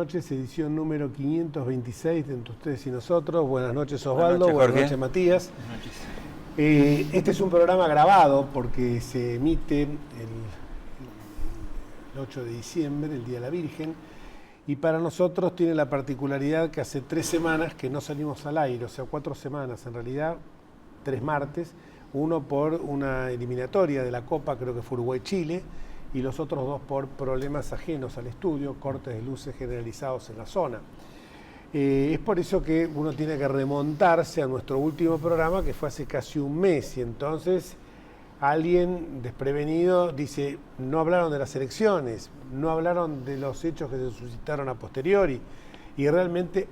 noches, edición número 526 de Entre Ustedes y Nosotros. Buenas noches, Osvaldo. Buenas noches, Matías. Buenas noches. Este es un programa grabado porque se emite el 8 de diciembre, el Día de la Virgen, y para nosotros tiene la particularidad que hace 3 semanas que no salimos al aire, o sea, 4 semanas en realidad, 3 martes, uno por una eliminatoria de la Copa, creo que fue Uruguay-Chile, y los otros 2 por problemas ajenos al estudio, cortes de luces generalizados en la zona. Es por eso que uno tiene que remontarse a nuestro último programa, que fue hace casi un mes, y entonces alguien desprevenido dice, no hablaron de las elecciones, no hablaron de los hechos que se suscitaron a posteriori, y realmente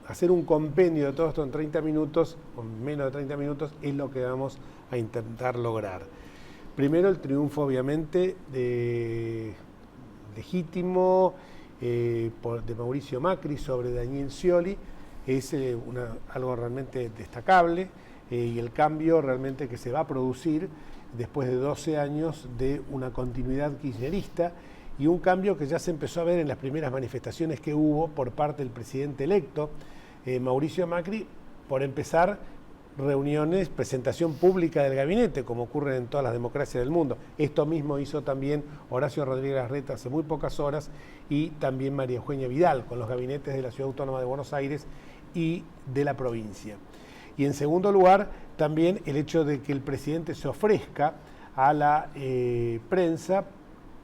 hacer un compendio de todo esto en 30 minutos, o menos de 30 minutos, es lo que vamos a intentar lograr. Primero el triunfo obviamente legítimo de Mauricio Macri sobre Daniel Scioli, es algo realmente destacable, y el cambio realmente que se va a producir después de 12 años de una continuidad kirchnerista, y un cambio que ya se empezó a ver en las primeras manifestaciones que hubo por parte del presidente electo, Mauricio Macri, por empezar reuniones, presentación pública del gabinete, como ocurre en todas las democracias del mundo. Esto mismo hizo también Horacio Rodríguez Larreta hace muy pocas horas, y también María Eugenia Vidal, con los gabinetes de la Ciudad Autónoma de Buenos Aires y de la provincia. Y en segundo lugar, también el hecho de que el presidente se ofrezca a la prensa,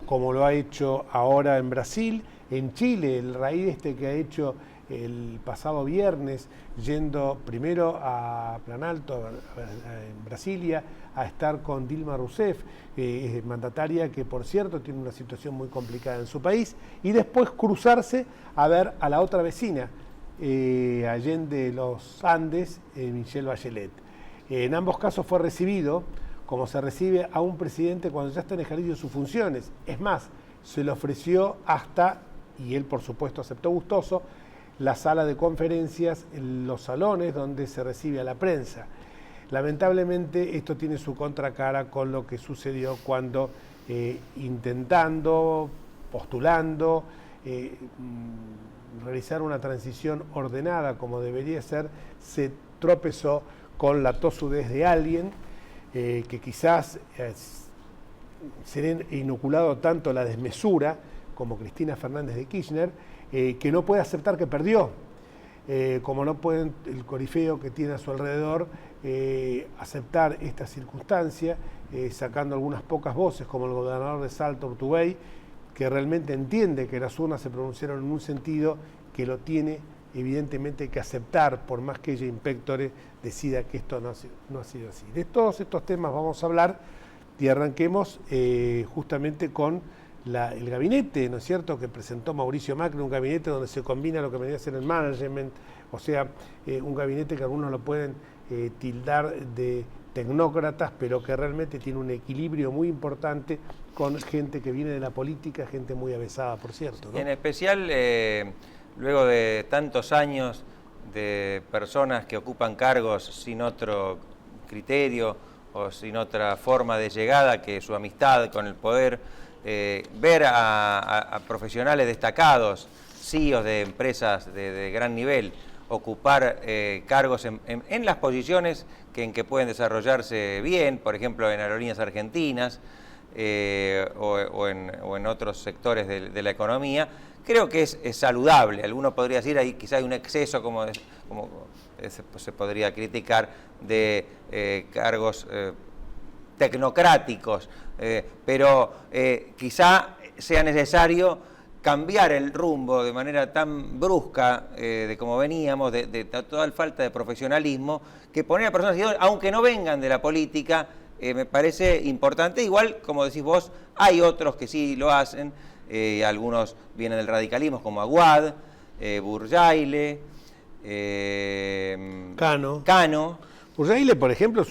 como lo ha hecho ahora en Brasil, en Chile, el raíz que ha hecho el pasado viernes, yendo primero a Planalto, en Brasilia, a estar con Dilma Rousseff, mandataria que por cierto tiene una situación muy complicada en su país, y después cruzarse a ver a la otra vecina, allende los Andes, Michelle Bachelet. En ambos casos fue recibido como se recibe a un presidente cuando ya está en ejercicio de sus funciones. Es más, se le ofreció hasta, y él por supuesto aceptó gustoso, la sala de conferencias, los salones donde se recibe a la prensa. Lamentablemente esto tiene su contracara con lo que sucedió cuando intentando, postulando, realizar una transición ordenada como debería ser, se tropezó con la tosudez de alguien que quizás se le ha inoculado tanto la desmesura como Cristina Fernández de Kirchner, que no puede aceptar que perdió, como no puede el corifeo que tiene a su alrededor aceptar esta circunstancia, sacando algunas pocas voces, como el gobernador de Salta, Urtubey, que realmente entiende que las urnas se pronunciaron en un sentido que lo tiene evidentemente que aceptar, por más que ella impectore decida que esto no ha sido así. De todos estos temas vamos a hablar, y arranquemos justamente con el gabinete, ¿no es cierto?, que presentó Mauricio Macri, un gabinete donde se combina lo que vendría a ser el management, o sea, un gabinete que algunos lo pueden tildar de tecnócratas, pero que realmente tiene un equilibrio muy importante con gente que viene de la política, gente muy avesada, por cierto, ¿no? En especial, luego de tantos años de personas que ocupan cargos sin otro criterio o sin otra forma de llegada que su amistad con el poder, ver a profesionales destacados, CEOs de empresas de gran nivel, ocupar cargos en las posiciones en que pueden desarrollarse bien, por ejemplo en Aerolíneas Argentinas o en otros sectores de la economía, creo que es saludable. Alguno podría decir, ahí quizá hay un exceso, como se podría criticar, de cargos tecnocráticos, pero quizá sea necesario cambiar el rumbo de manera tan brusca de como veníamos, de toda la falta de profesionalismo, que poner a personas, aunque no vengan de la política, me parece importante. Igual, como decís vos, hay otros que sí lo hacen, algunos vienen del radicalismo, como Aguad, Burjaile, Cano. Burjaile, por ejemplo,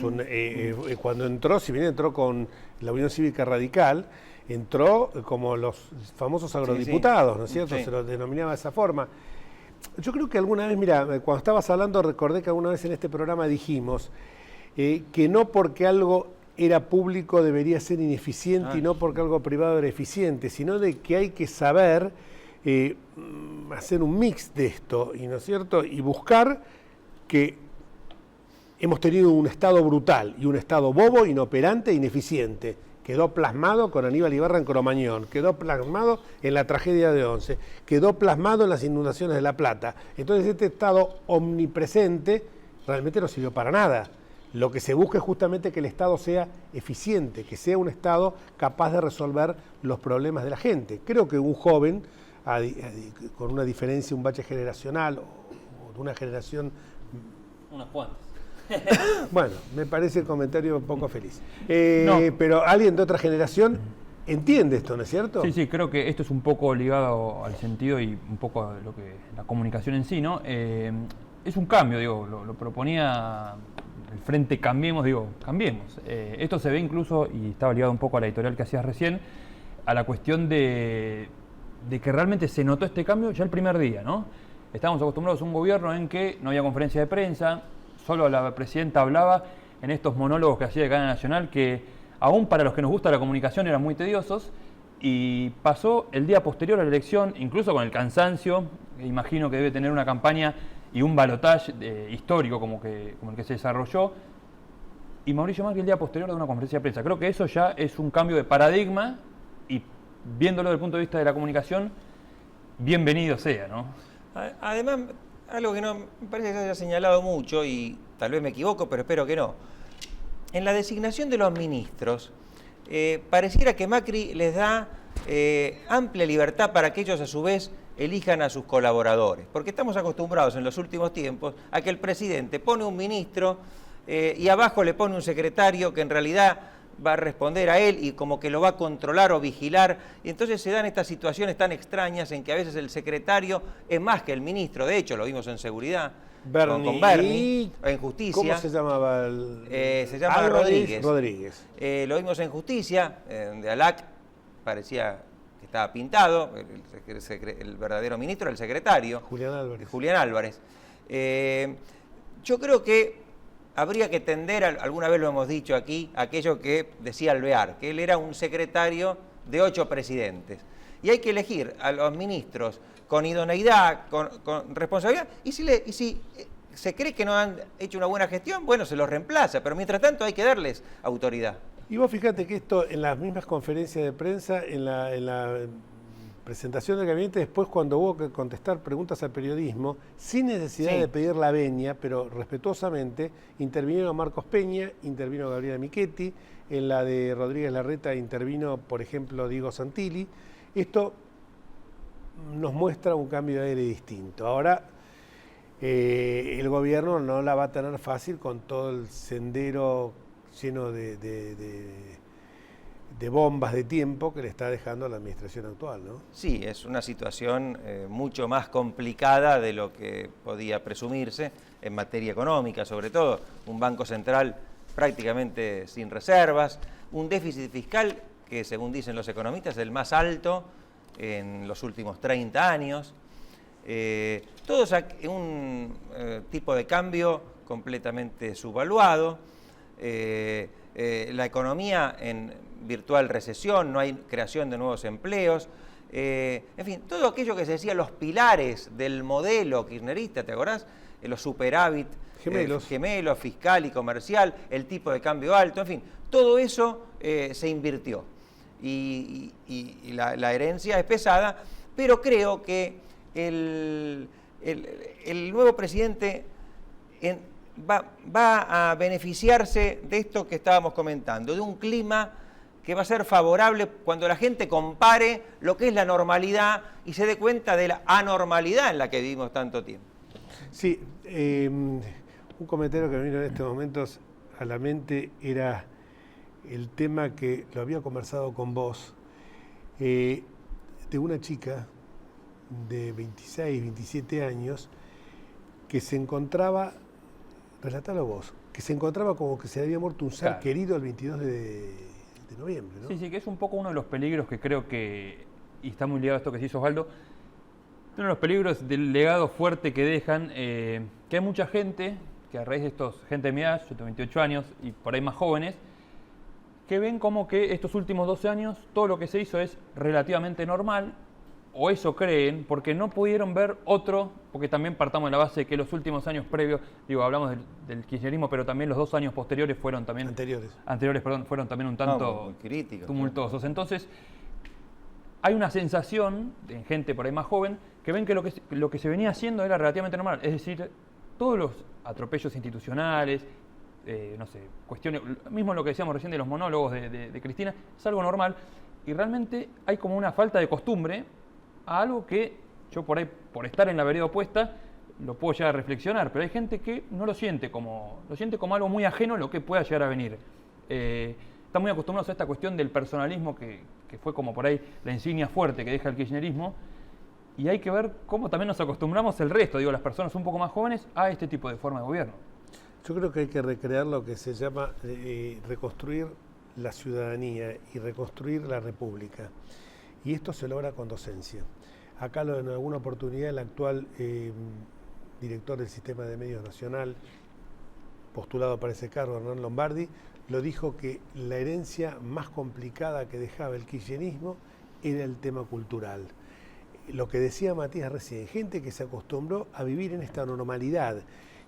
cuando entró, si bien entró con la Unión Cívica Radical, entró como los famosos agrodiputados, ¿no es cierto? Sí. Se los denominaba de esa forma. Yo creo que alguna vez, mira, cuando estabas hablando, recordé que alguna vez en este programa dijimos que no porque algo era público debería ser ineficiente y no porque algo privado era eficiente, sino de que hay que saber hacer un mix de esto, ¿no es cierto? Y buscar que hemos tenido un Estado brutal y un Estado bobo, inoperante, ineficiente. Quedó plasmado con Aníbal Ibarra en Cromañón, quedó plasmado en la tragedia de Once, quedó plasmado en las inundaciones de La Plata. Entonces este Estado omnipresente realmente no sirvió para nada. Lo que se busca es justamente que el Estado sea eficiente, que sea un Estado capaz de resolver los problemas de la gente. Creo que un joven, con una diferencia, un bache generacional o de una generación... Unas cuantas. Bueno, me parece el comentario un poco feliz. No. Pero alguien de otra generación entiende esto, ¿no es cierto? Sí, creo que esto es un poco ligado al sentido y un poco a lo que la comunicación en sí, ¿no? Es un cambio, digo, lo proponía el Frente Cambiemos, digo, cambiemos. Esto se ve incluso, y estaba ligado un poco a la editorial que hacías recién, a la cuestión de que realmente se notó este cambio ya el primer día, ¿no? Estábamos acostumbrados a un gobierno en que no había conferencia de prensa, solo la presidenta hablaba en estos monólogos que hacía de cadena nacional que aún para los que nos gusta la comunicación eran muy tediosos, y pasó el día posterior a la elección, incluso con el cansancio, imagino que debe tener una campaña y un balotaje histórico como el que se desarrolló, y Mauricio Macri el día posterior de una conferencia de prensa. Creo que eso ya es un cambio de paradigma y viéndolo desde el punto de vista de la comunicación, bienvenido sea, ¿no? Además, algo que no me parece que se haya señalado mucho, y tal vez me equivoco, pero espero que no. En la designación de los ministros, pareciera que Macri les da amplia libertad para que ellos a su vez elijan a sus colaboradores. Porque estamos acostumbrados en los últimos tiempos a que el presidente pone un ministro y abajo le pone un secretario que en realidad va a responder a él y como que lo va a controlar o vigilar, y entonces se dan estas situaciones tan extrañas en que a veces el secretario es más que el ministro. De hecho lo vimos en seguridad con Bernie, en justicia. ¿Cómo se llamaba? Se llama Rodríguez. Lo vimos en justicia, de Alac parecía que estaba pintado, el verdadero ministro, el secretario Julián Álvarez. Yo creo que habría que tender, alguna vez lo hemos dicho aquí, aquello que decía Alvear, que él era un secretario de 8 presidentes. Y hay que elegir a los ministros con idoneidad, con responsabilidad, y si se cree que no han hecho una buena gestión, bueno, se los reemplaza, pero mientras tanto hay que darles autoridad. Y vos fíjate que esto en las mismas conferencias de prensa, en la presentación del gabinete, después cuando hubo que contestar preguntas al periodismo, sin necesidad de pedir la venia, pero respetuosamente, intervinieron Marcos Peña, intervino Gabriela Michetti, en la de Rodríguez Larreta intervino, por ejemplo, Diego Santilli. Esto nos muestra un cambio de aire distinto. Ahora, el gobierno no la va a tener fácil con todo el sendero lleno de bombas de tiempo que le está dejando la administración actual, ¿no? Sí, es una situación mucho más complicada de lo que podía presumirse en materia económica, sobre todo un Banco Central prácticamente sin reservas, un déficit fiscal que, según dicen los economistas, es el más alto en los últimos 30 años, todos un tipo de cambio completamente subvaluado, la economía en virtual recesión, no hay creación de nuevos empleos, en fin, todo aquello que se decía los pilares del modelo kirchnerista, ¿te acordás? Los superávit gemelos, fiscal y comercial, el tipo de cambio alto, en fin, todo eso se invirtió y la herencia es pesada, pero creo que el nuevo presidente va a beneficiarse de esto que estábamos comentando, de un clima que va a ser favorable cuando la gente compare lo que es la normalidad y se dé cuenta de la anormalidad en la que vivimos tanto tiempo. Sí, un comentario que me vino en estos momentos a la mente era el tema que lo había conversado con vos, de una chica de 26, 27 años que se encontraba, relatalo vos, que se encontraba como que se le había muerto un ser querido el 22 de noviembre, ¿no? Sí, que es un poco uno de los peligros que creo que, y está muy ligado a esto que dice Osvaldo, uno de los peligros del legado fuerte que dejan, que hay mucha gente, que a raíz de gente de mi edad, yo tengo 28 años, y por ahí más jóvenes, que ven como que estos últimos 12 años todo lo que se hizo es relativamente normal, o eso creen, porque no pudieron ver otro, porque también partamos de la base de que los últimos años previos, digo, hablamos del kirchnerismo, pero también los 2 años posteriores fueron también... Anteriores, perdón, fueron también un tanto muy críticos, tumultuosos. Entonces, hay una sensación, en gente por ahí más joven, que ven que lo que se venía haciendo era relativamente normal. Es decir, todos los atropellos institucionales, no sé, cuestiones, mismo lo que decíamos recién de los monólogos de Cristina, es algo normal. Y realmente hay como una falta de costumbre a algo que yo por ahí, por estar en la vereda opuesta, lo puedo llegar a reflexionar, pero hay gente que no lo siente como algo muy ajeno a lo que pueda llegar a venir. Están muy acostumbrados a esta cuestión del personalismo que fue como por ahí la insignia fuerte que deja el kirchnerismo, y hay que ver cómo también nos acostumbramos el resto, digo, las personas un poco más jóvenes, a este tipo de forma de gobierno. Yo creo que hay que recrear lo que se llama reconstruir la ciudadanía y reconstruir la república. Y esto se logra con docencia. Acá en alguna oportunidad el actual director del Sistema de Medios Nacional, postulado para ese cargo, Hernán Lombardi, lo dijo que la herencia más complicada que dejaba el kirchnerismo era el tema cultural. Lo que decía Matías recién, gente que se acostumbró a vivir en esta normalidad,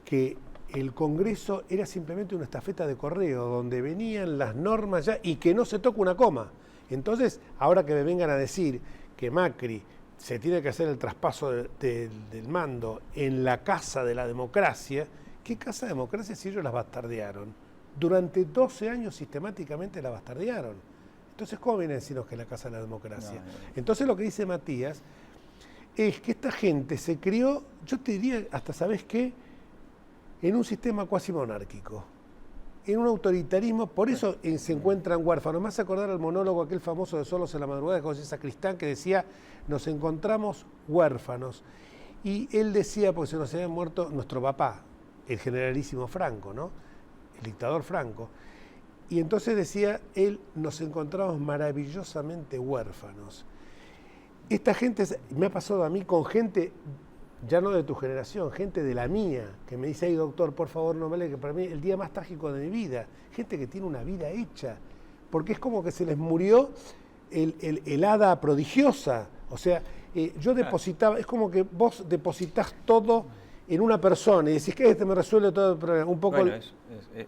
que el Congreso era simplemente una estafeta de correo, donde venían las normas ya y que no se toca una coma. Entonces, ahora que me vengan a decir que Macri se tiene que hacer el traspaso del mando en la casa de la democracia, ¿qué casa de democracia si ellos las bastardearon? Durante 12 años sistemáticamente la bastardearon. Entonces, ¿cómo viene a decirnos que es la casa de la democracia? Entonces, lo que dice Matías es que esta gente se crió, yo te diría, hasta, ¿sabes qué?, en un sistema cuasi monárquico, en un autoritarismo, por eso se encuentran huérfanos. Me hace acordar al monólogo aquel famoso de Solos en la madrugada de José Sacristán, que decía, nos encontramos huérfanos. Y él decía, porque se nos había muerto nuestro papá, el generalísimo Franco, ¿no?, el dictador Franco. Y entonces decía él, nos encontramos maravillosamente huérfanos. Esta gente, me ha pasado a mí con gente, ya no de tu generación, gente de la mía, que me dice, ay doctor, por favor no me lea, que para mí el día más trágico de mi vida, gente que tiene una vida hecha, porque es como que se les murió el hada prodigiosa, o sea, yo depositaba, es como que vos depositas todo en una persona y decís que este me resuelve todo el problema, un poco... Bueno,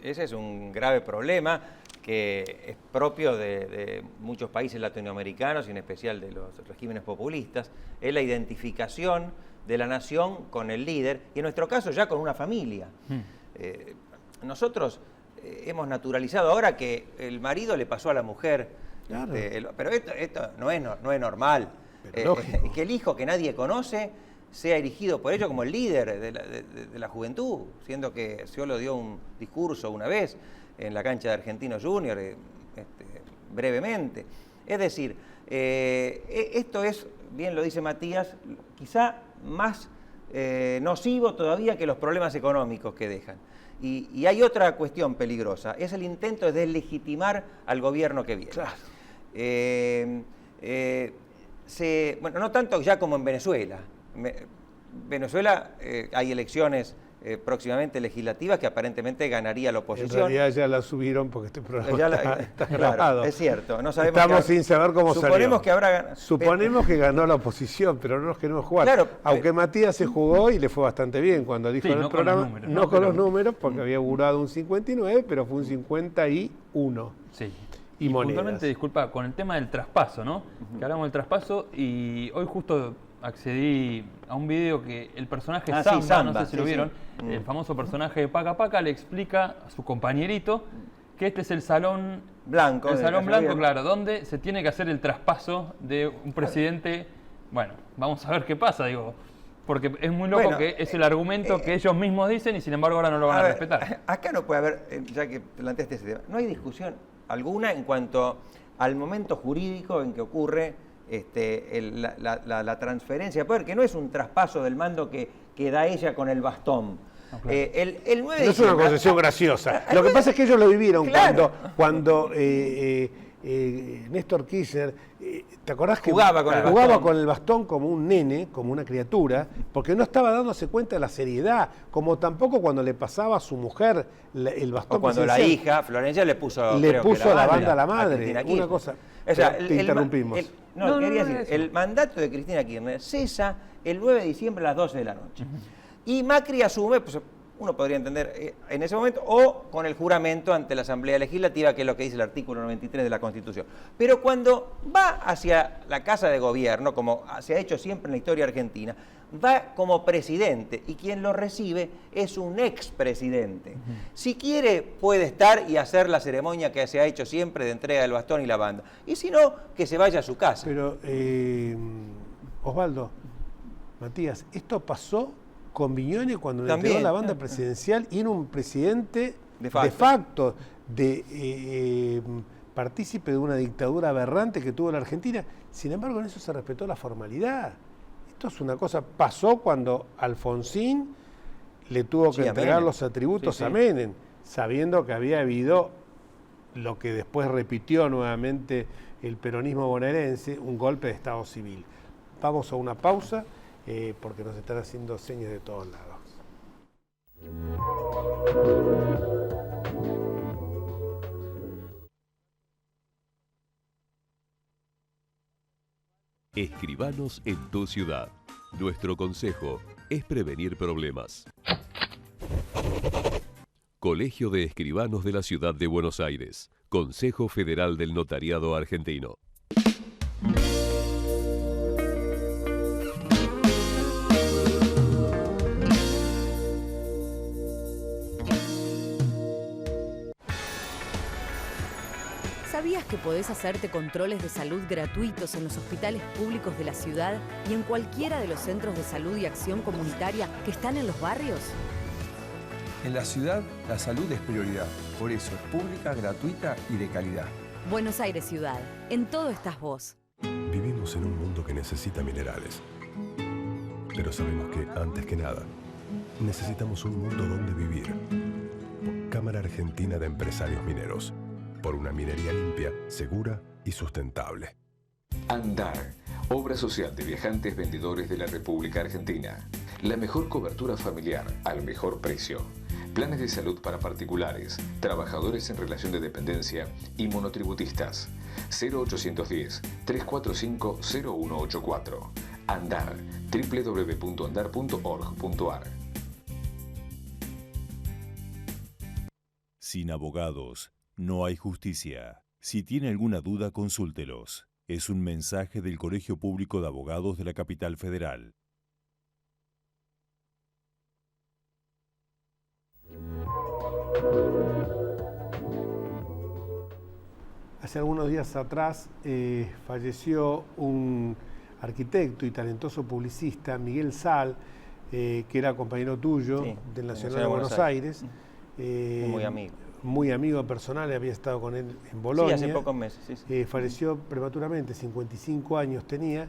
ese es un grave problema que es propio de muchos países latinoamericanos y en especial de los regímenes populistas, es la identificación de la nación con el líder, y en nuestro caso ya con una familia. Nosotros hemos naturalizado ahora que el marido le pasó a la mujer, claro. Pero esto no es normal. Que el hijo que nadie conoce sea erigido por ello como el líder de la juventud, siendo que solo dio un discurso una vez en la cancha de Argentinos Juniors, brevemente. Es decir, esto es, bien lo dice Matías, quizá más nocivo todavía que los problemas económicos que dejan. Y hay otra cuestión peligrosa, es el intento de deslegitimar al gobierno que viene. Claro. Bueno, no tanto ya como en Venezuela. Venezuela hay elecciones próximamente legislativas que aparentemente ganaría la oposición. En realidad ya la subieron porque este programa está grabado. Claro, es cierto. No sabemos estamos sin saber cómo suponemos salió. Que habrá ganado. Suponemos que ganó la oposición, pero no nos queremos jugar. Claro, aunque Matías se jugó y le fue bastante bien cuando dijo sí, en el no programa, con los números, no con los números, porque había augurado un 59, pero fue un 51. Sí. Y monedas. Puntualmente, disculpa, con el tema del traspaso, ¿no? Que hablamos del traspaso y hoy justo accedí a un video que el personaje Samba, no sé si lo vieron, el famoso personaje de Paca Paca le explica a su compañerito que este es el salón blanco. El salón blanco, claro, donde se tiene que hacer el traspaso de un presidente. Bueno, vamos a ver qué pasa, digo, porque es muy loco que es el argumento que ellos mismos dicen y sin embargo ahora no lo van a respetar. Acá no puede haber, ya que planteaste ese tema, no hay discusión alguna en cuanto al momento jurídico en que ocurre la transferencia de poder, que no es un traspaso del mando que da ella con el bastón. No, claro. El 9 no es una concesión graciosa. Lo que pasa es que ellos lo vivieron, claro, cuando Néstor Kirchner ¿Te acordás que jugaba con el bastón como un nene, como una criatura, porque no estaba dándose cuenta de la seriedad, como tampoco cuando le pasaba a su mujer el bastón? O cuando la hija, Florencia, le puso la banda a la madre. Una cosa. O sea, te interrumpimos. Quería decir, el mandato de Cristina Kirchner cesa el 9 de diciembre a las 12 de la noche. Y Macri asume, pues uno podría entender en ese momento, o con el juramento ante la Asamblea Legislativa, que es lo que dice el artículo 93 de la Constitución. Pero cuando va hacia la Casa de Gobierno, como se ha hecho siempre en la historia argentina, va como presidente y quien lo recibe es un expresidente. Si quiere, puede estar y hacer la ceremonia que se ha hecho siempre de entrega del bastón y la banda. Y si no, que se vaya a su casa. Pero, Osvaldo, Matías, esto pasó con Viñones cuando le entregó la banda presidencial y era un presidente de facto, partícipe de una dictadura aberrante que tuvo la Argentina. Sin embargo, en eso se respetó la formalidad. Esto es una cosa, pasó cuando Alfonsín le tuvo que entregar los atributos a Menem, sabiendo que había habido lo que después repitió nuevamente el peronismo bonaerense, un golpe de Estado civil. Vamos a una pausa. Porque nos están haciendo señas de todos lados. Escribanos en tu ciudad. Nuestro consejo es prevenir problemas. Colegio de Escribanos de la Ciudad de Buenos Aires. Consejo Federal del Notariado Argentino. ¿Sabías que podés hacerte controles de salud gratuitos en los hospitales públicos de la ciudad y en cualquiera de los centros de salud y acción comunitaria que están en los barrios? En la ciudad, la salud es prioridad. Por eso es pública, gratuita y de calidad. Buenos Aires Ciudad. En todo estás vos. Vivimos en un mundo que necesita minerales. Pero sabemos que, antes que nada, necesitamos un mundo donde vivir. Cámara Argentina de Empresarios Mineros. Por una minería limpia, segura y sustentable. Andar, obra social de viajantes vendedores de la República Argentina. La mejor cobertura familiar al mejor precio. Planes de salud para particulares, trabajadores en relación de dependencia y monotributistas. 0810-345-0184. Andar, www.andar.org.ar. Sin abogados no hay justicia. Si tiene alguna duda, consúltelos. Es un mensaje del Colegio Público de Abogados de la Capital Federal. Hace algunos días atrás falleció un arquitecto y talentoso publicista, Miguel Sal, que era compañero tuyo del Nacional de Buenos Aires. Muy amigo. Muy amigo personal, había estado con él en Bolonia. Sí, hace pocos meses. Falleció prematuramente, 55 años tenía,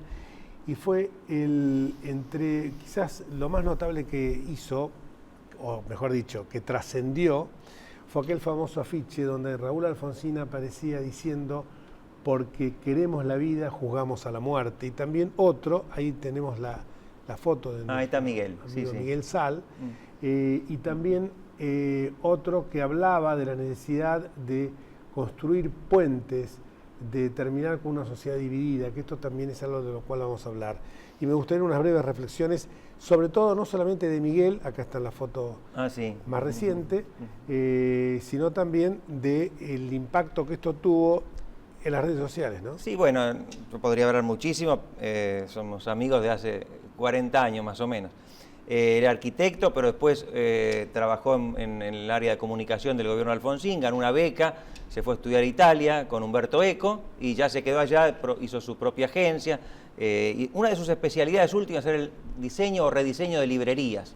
y fue entre quizás lo más notable que hizo, o mejor dicho, que trascendió, fue aquel famoso afiche donde Raúl Alfonsín aparecía diciendo: porque queremos la vida, juzgamos a la muerte. Y también otro, ahí tenemos la foto de ahí está Miguel, Miguel Sal, y también otro que hablaba de la necesidad de construir puentes, de terminar con una sociedad dividida, que esto también es algo de lo cual vamos a hablar. Y me gustaría unas breves reflexiones, sobre todo no solamente de Miguel, acá está la foto más reciente, sino también del impacto que esto tuvo en las redes sociales, ¿no? Sí, bueno, yo podría hablar muchísimo, somos amigos de hace 40 años más o menos. Era arquitecto, pero después trabajó en el área de comunicación del gobierno de Alfonsín, ganó una beca, se fue a estudiar a Italia con Umberto Eco y ya se quedó allá, hizo su propia agencia. Y una de sus especialidades últimas era el diseño o rediseño de librerías,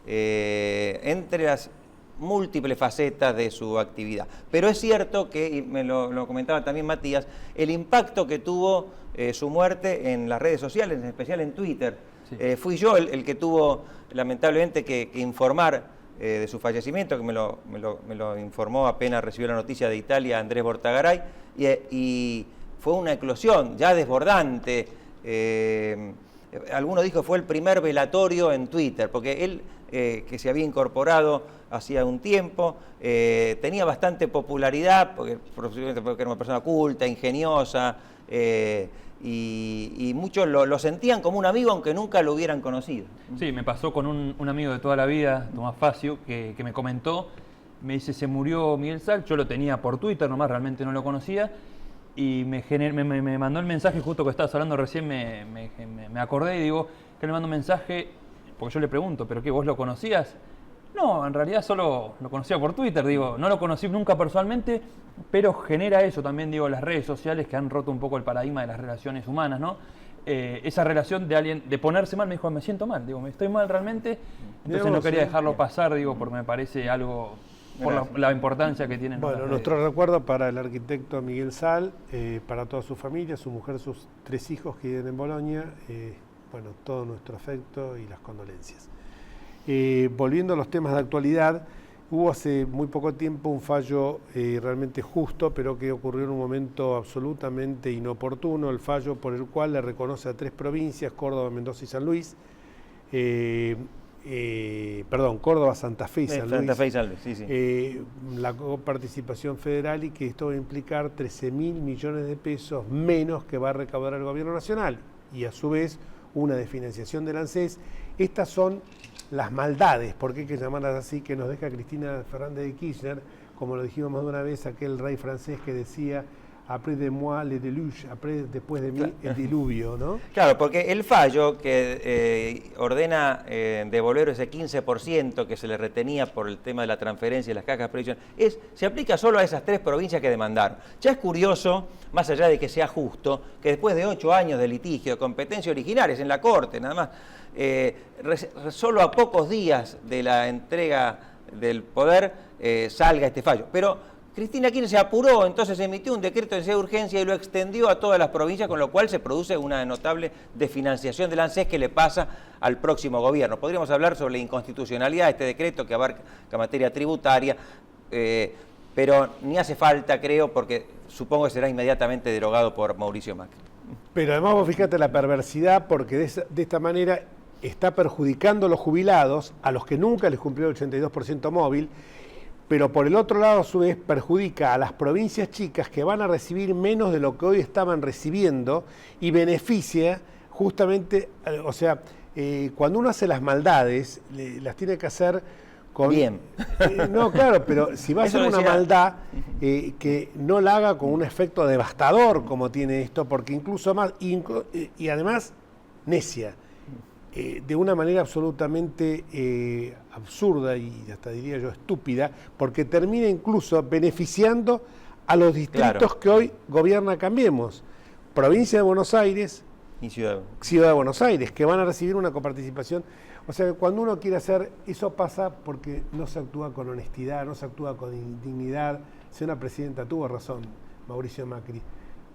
entre las múltiples facetas de su actividad. Pero es cierto que, y me lo comentaba también Matías, el impacto que tuvo su muerte en las redes sociales, en especial en Twitter. Fui yo el que tuvo lamentablemente que informar de su fallecimiento, que me lo informó apenas recibió la noticia de Italia Andrés Bortagaray, y fue una eclosión ya desbordante. Alguno dijo que fue el primer velatorio en Twitter, porque él, que se había incorporado hacía un tiempo, tenía bastante popularidad, porque era una persona culta, ingeniosa, y muchos lo sentían como un amigo, aunque nunca lo hubieran conocido. Sí, me pasó con un amigo de toda la vida, Tomás Facio, que me comentó, me dice, se murió Miguel Sal, yo lo tenía por Twitter nomás, realmente no lo conocía, y me mandó el mensaje, justo que estabas hablando recién, me acordé y digo, que le mando un mensaje, porque yo le pregunto, ¿pero qué, vos lo conocías? No, en realidad solo lo conocía por Twitter, digo, no lo conocí nunca personalmente, pero genera eso también, digo, las redes sociales que han roto un poco el paradigma de las relaciones humanas, ¿no? Esa relación de alguien, de ponerse mal, me dijo, me siento mal, digo, me estoy mal realmente, entonces no quería dejarlo pasar, digo, porque me parece algo, por la importancia que tienen. Bueno, nuestro recuerdo para el arquitecto Miguel Sal, para toda su familia, su mujer, sus 3 hijos que viven en Bolonia, bueno, todo nuestro afecto y las condolencias. Volviendo a los temas de actualidad, hubo hace muy poco tiempo un fallo realmente justo, pero que ocurrió en un momento absolutamente inoportuno, el fallo por el cual le reconoce a 3 provincias, Córdoba, Mendoza y San Luis, Córdoba, Santa Fe y San Luis, Santa Fe y San Luis, sí, sí. La coparticipación federal, y que esto va a implicar 13.000 millones de pesos menos que va a recaudar el gobierno nacional, y a su vez una desfinanciación del ANSES. Estas son las maldades, porque hay que llamarlas así, que nos deja Cristina Fernández de Kirchner, como lo dijimos más de una vez, aquel rey francés que decía après de moi le déluge, después de mí el diluvio, ¿no? Claro, porque el fallo que ordena devolver ese 15% que se le retenía por el tema de la transferencia y las cajas de previsión, se aplica solo a esas 3 provincias que demandaron. Ya es curioso, más allá de que sea justo, que después de 8 años de litigio, de competencia originales en la Corte, nada más, solo a pocos días de la entrega del poder salga este fallo. Pero Cristina Kirchner se apuró, entonces emitió un decreto de necesidad de urgencia y lo extendió a todas las provincias, con lo cual se produce una notable desfinanciación del ANSES que le pasa al próximo gobierno. Podríamos hablar sobre la inconstitucionalidad de este decreto que abarca materia tributaria, pero ni hace falta, creo, porque supongo que será inmediatamente derogado por Mauricio Macri. Pero además vos fíjate la perversidad, porque de esta manera está perjudicando a los jubilados, a los que nunca les cumplió el 82% móvil, pero por el otro lado, a su vez, perjudica a las provincias chicas que van a recibir menos de lo que hoy estaban recibiendo, y beneficia justamente, o sea, cuando uno hace las maldades, las tiene que hacer con... Bien. No, claro, pero si va a hacer una maldad, que no la haga con un efecto devastador como tiene esto, porque incluso más, y además, necia. De una manera absolutamente absurda y hasta diría yo estúpida, porque termina incluso beneficiando a los distritos que hoy gobierna Cambiemos, provincia de Buenos Aires y Ciudad de Buenos Aires, que van a recibir una coparticipación. O sea, cuando uno quiere hacer, eso pasa porque no se actúa con honestidad, no se actúa con dignidad. Señora Presidenta, tuvo razón Mauricio Macri.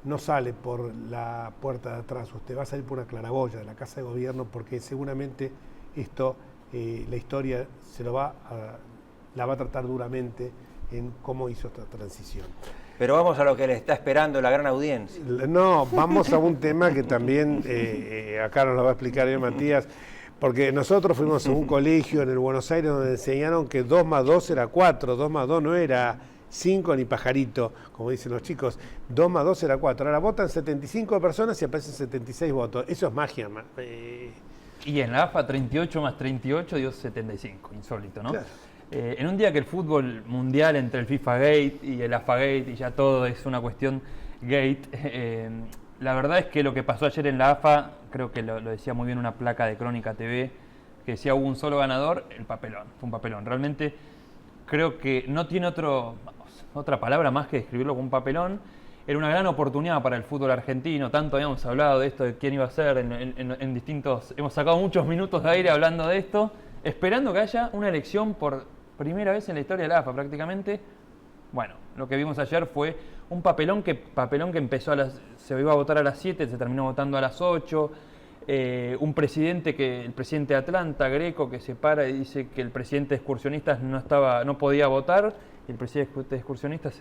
No sale por la puerta de atrás, usted va a salir por una claraboya de la Casa de Gobierno, porque seguramente esto, la historia la va a tratar duramente en cómo hizo esta transición. Pero vamos a lo que le está esperando la gran audiencia. No, vamos a un tema que también acá nos lo va a explicar Matías, porque nosotros fuimos a un colegio en el Buenos Aires donde enseñaron que 2 más 2 era 4, 2 más 2 no era 5 ni pajarito, como dicen los chicos, 2 más 2 era 4. Ahora votan 75 personas y aparecen 76 votos. Eso es magia. Y en la AFA 38 más 38 dio 75, insólito, ¿no? Claro. En un día que el fútbol mundial, entre el FIFA Gate y el AFA Gate, y ya todo es una cuestión Gate, la verdad es que lo que pasó ayer en la AFA, creo que lo decía muy bien una placa de Crónica TV, que decía hubo un solo ganador, el papelón, fue un papelón. Realmente creo que no tiene otra palabra más que describirlo como un papelón. Era una gran oportunidad para el fútbol argentino, tanto habíamos hablado de esto, de quién iba a ser en distintos... Hemos sacado muchos minutos de aire hablando de esto, esperando que haya una elección por primera vez en la historia de la AFA prácticamente. Bueno, lo que vimos ayer fue un papelón que empezó se iba a votar a las 7, se terminó votando a las 8, el presidente de Atlanta, Greco, que se para y dice que el presidente de excursionistas no podía votar, y el presidente de excursionistas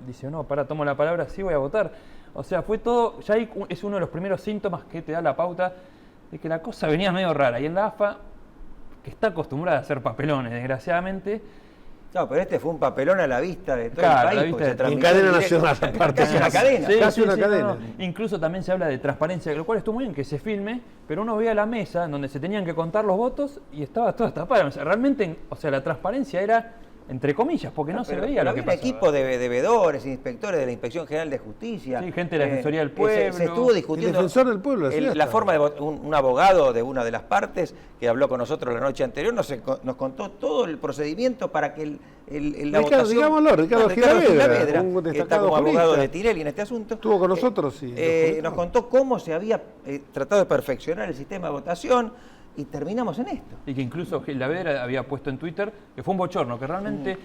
dice, no, pará, tomo la palabra, sí voy a votar. O sea, fue todo, ya ahí es uno de los primeros síntomas que te da la pauta de que la cosa venía medio rara. Y en la AFA, que está acostumbrada a hacer papelones, desgraciadamente. No, pero este fue un papelón a la vista de todo Claro, el país. a la vista porque de se transmitió en cadena directo. nacional, aparte. Casi una cadena. Sí, Casi sí, una sí, cadena. no. Incluso también se habla de transparencia, lo cual estuvo muy bien que se filme, pero uno veía la mesa en donde se tenían que contar los votos y estaba toda tapada. O sea, realmente, o sea, la transparencia era entre comillas, porque no se veía lo que pasaba. pasaba. Un equipo de veedores, inspectores de la Inspección General de Justicia. Sí, gente de la Defensoría del Pueblo. Se estuvo discutiendo. El defensor del pueblo. La forma de un abogado de una de las partes que habló con nosotros la noche anterior nos contó todo el procedimiento para que la votación. Digámoslo, Ricardo Gilavedra, un que está destacado como abogado jurista. de Tinelli en este asunto. Estuvo con nosotros y nos contó cómo se había tratado de perfeccionar el sistema de votación. Y terminamos en esto. Y que incluso Gilavedra había puesto en Twitter que fue un bochorno, que realmente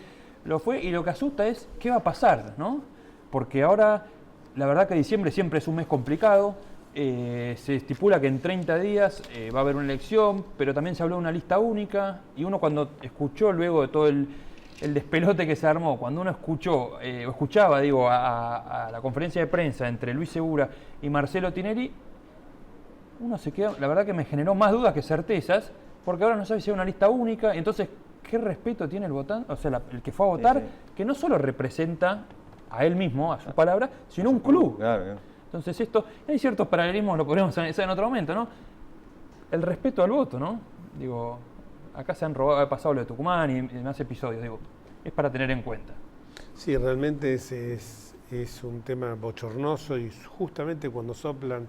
lo fue. Y lo que asusta es qué va a pasar, ¿no? Porque ahora, la verdad que diciembre siempre es un mes complicado. Se estipula que en 30 días va a haber una elección, pero también se habló de una lista única. Y uno cuando escuchó luego de todo el despelote que se armó, cuando uno escuchaba a la conferencia de prensa entre Luis Segura y Marcelo Tinelli, uno se queda, la verdad que me generó más dudas que certezas, porque ahora no sabe si es una lista única, entonces, ¿qué respeto tiene el votante? O sea, el que fue a votar, que no solo representa a él mismo, a su palabra, sino un club. Claro. Entonces hay ciertos paralelismos, lo podríamos analizar en otro momento, ¿no? El respeto al voto, ¿no? Digo, acá se han robado, ha pasado lo de Tucumán y demás episodios, digo, es para tener en cuenta. Sí, realmente es un tema bochornoso y justamente cuando soplan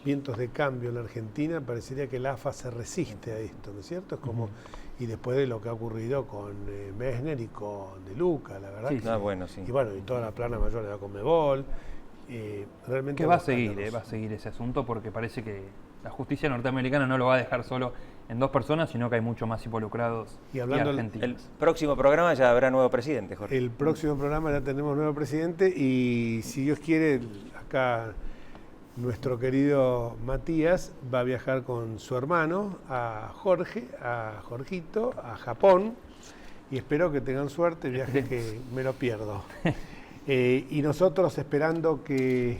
vientos de cambio en la Argentina, parecería que la AFA se resiste a esto, ¿no es cierto? Es como, y después de lo que ha ocurrido con Messner y con De Luca, la verdad. Sí, que sí. Y bueno, y toda la plana mayor de la Conmebol. Realmente que va a seguir ese asunto porque parece que la justicia norteamericana no lo va a dejar solo en dos personas, sino que hay mucho más involucrados y argentinos. El próximo programa ya habrá nuevo presidente, Jorge. El próximo programa ya tenemos nuevo presidente y si Dios quiere, acá nuestro querido Matías va a viajar con su hermano, a Jorgito, a Japón, y espero que tengan suerte, viaje que me lo pierdo. Y nosotros esperando que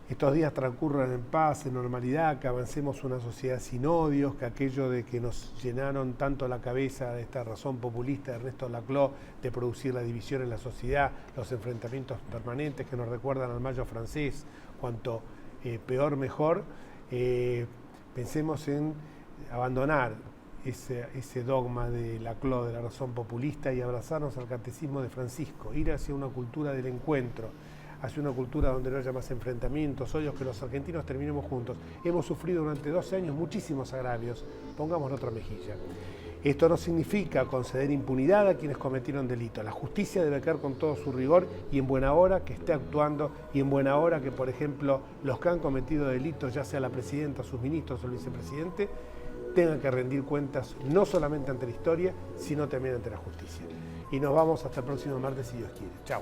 estos días transcurran en paz, en normalidad, que avancemos una sociedad sin odios, que aquello de que nos llenaron tanto la cabeza de esta razón populista de Ernesto Laclau de producir la división en la sociedad, los enfrentamientos permanentes que nos recuerdan al Mayo francés, cuanto peor mejor, pensemos en abandonar ese dogma de Laclau, de la razón populista, y abrazarnos al catecismo de Francisco, ir hacia una cultura del encuentro, hacia una cultura donde no haya más enfrentamientos, odios, que los argentinos terminemos juntos. Hemos sufrido durante 12 años muchísimos agravios, pongamos la otra mejilla. Esto no significa conceder impunidad a quienes cometieron delitos. La justicia debe caer con todo su rigor y en buena hora que esté actuando y en buena hora que, por ejemplo, los que han cometido delitos, ya sea la presidenta, sus ministros o el vicepresidente, tengan que rendir cuentas no solamente ante la historia, sino también ante la justicia. Y nos vamos hasta el próximo martes, si Dios quiere. Chao.